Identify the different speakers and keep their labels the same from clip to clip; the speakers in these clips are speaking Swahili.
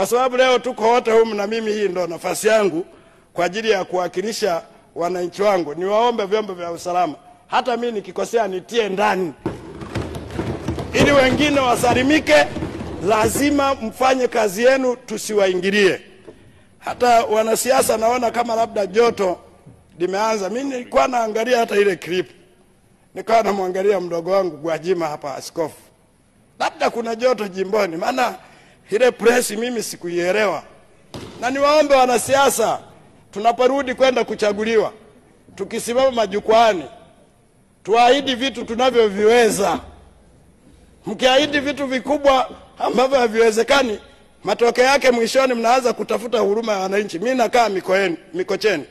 Speaker 1: Kwa sababu leo tuko wote humu na mimi hii ndo nafasi yangu kwa ajili ya kuwakilisha wananchi wangu. Niwaombe vyombo vya usalama, hata mimi nikikosea nitie ndani ili wengine wasalimike. Lazima mfanye kazi yenu, tusiwaingilie. Hata wanasiasa naona kama labda joto limeanza. Mimi nilikuwa naangalia hata ile clip, nikawa namwangalia mdogo wangu Gwajima hapa, askofu. Labda kuna joto jimboni, maana ile press mimi sikuielewa. Na niwaombe wanasiasa, tunaporudi kwenda kuchaguliwa, tukisimama majukwaani, tuahidi vitu tunavyoviweza. Mkiahidi vitu vikubwa ambavyo haviwezekani, matokeo yake mwishoni mnaanza kutafuta huruma ya wananchi. Mimi nakaa Mikocheni.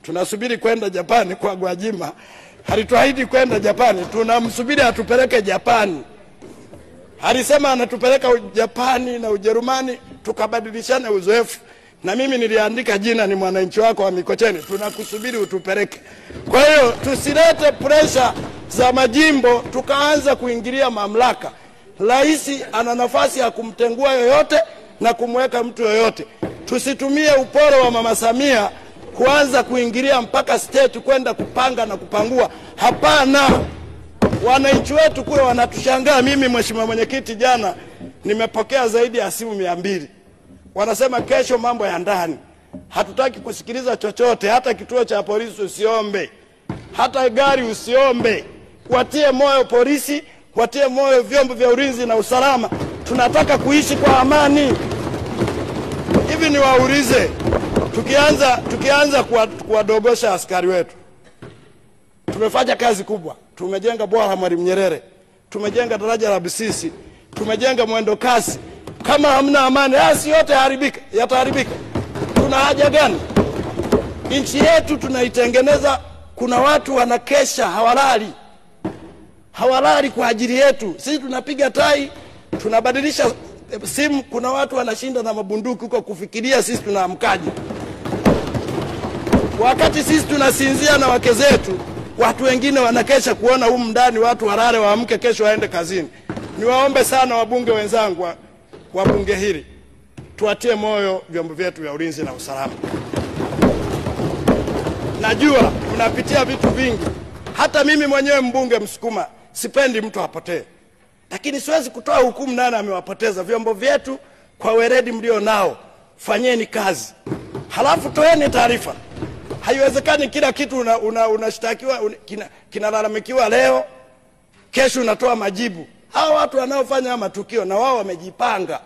Speaker 1: Tunasubiri kwenda Japani kwa Gwajima. Halituahidi kwenda Japani, tunamsubiri atupeleke Japani. Alisema anatupeleka Japani na Ujerumani tukabadilishane uzoefu. Na mimi niliandika jina, ni mwananchi wako wa Mikocheni, tunakusubiri utupeleke. Kwa hiyo tusilete pressure za majimbo tukaanza kuingilia mamlaka. Rais ana nafasi ya kumtengua yoyote na kumweka mtu yoyote. Tusitumie uporo wa Mama Samia kuanza kuingilia mpaka state kwenda kupanga na kupangua. Hapana. Wananchi wetu kule wanatushangaa. Mimi mheshimiwa mwenyekiti, jana nimepokea zaidi ya simu 200. Wanasema kesho mambo ya ndani. Hatutaki kusikiliza chochote, hata kituo cha polisi usiombe. Hata gari usiombe. Watie moyo polisi, watie moyo vyombo vya ulinzi na usalama. Tunataka kuishi kwa amani. Hivi niwaulize, tukianza kuwadogosha askari wetu. Tumefanya kazi kubwa. Tumejenga bwawa la Mwalimu Nyerere. Tumejenga daraja la Busisi. Tumejenga mwendo kasi. Kama hamna amani, asi yote yataharibika. Tuna haja gani? Nchi yetu tunaitengeneza, kuna watu wanakesha hawalali kwa ajili yetu. Sisi tunapiga tai, tunabadilisha simu, kuna watu wanashinda na mabunduki huko kufikiria sisi tunaamkaje. Wakati sisi tunasinzia na wake zetu, watu wengine wanakesha kuona humu ndani watu walale waamke kesho waende kazini. Niwaombe sana wabunge wenzangu wa bunge hili, tuatie moyo vyombo vyetu vya ulinzi na usalama. Najua tunapitia vitu vingi. Hata mimi mwenyewe mbunge Msukuma sipendi mtu apotee. Lakini siwezi kutoa hukumu nani amewapoteza. Vyombo vyetu kwa weledi mlio nao, fanyeni kazi. Halafu toeni taarifa. Haiwezekani kila kitu unashtakiwa kinalalamikiwa leo, kesho unatoa majibu. Hao watu wanaofanya matukio na wao wamejipanga.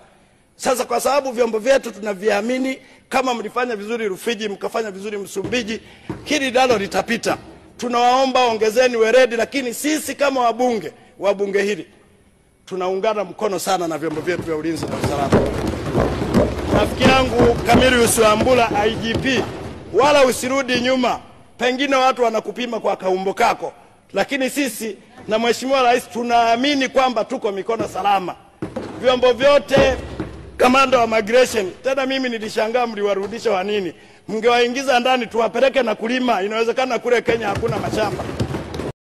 Speaker 1: Sasa kwa sababu vyombo vyetu tunaviamini, kama mlifanya vizuri Rufiji, mkafanya vizuri Msumbiji, hili nalo litapita. Tunawaomba ongezeni weledi, lakini sisi kama wabunge hili tunaungana mkono sana na vyombo vyetu vya ulinzi na usalama. Rafiki yangu Camillus Wambura IGP, wala usirudi nyuma. Pengine watu wanakupima kwa kaumbo kako, lakini sisi na Mheshimiwa Rais tunaamini kwamba tuko mikono salama. Vyombo vyote, kamanda wa migration, tena mimi nilishangaa mliwarudisha wa nini? Mngewaingiza ndani tuwapeleke na kulima. Inawezekana kule Kenya hakuna mashamba.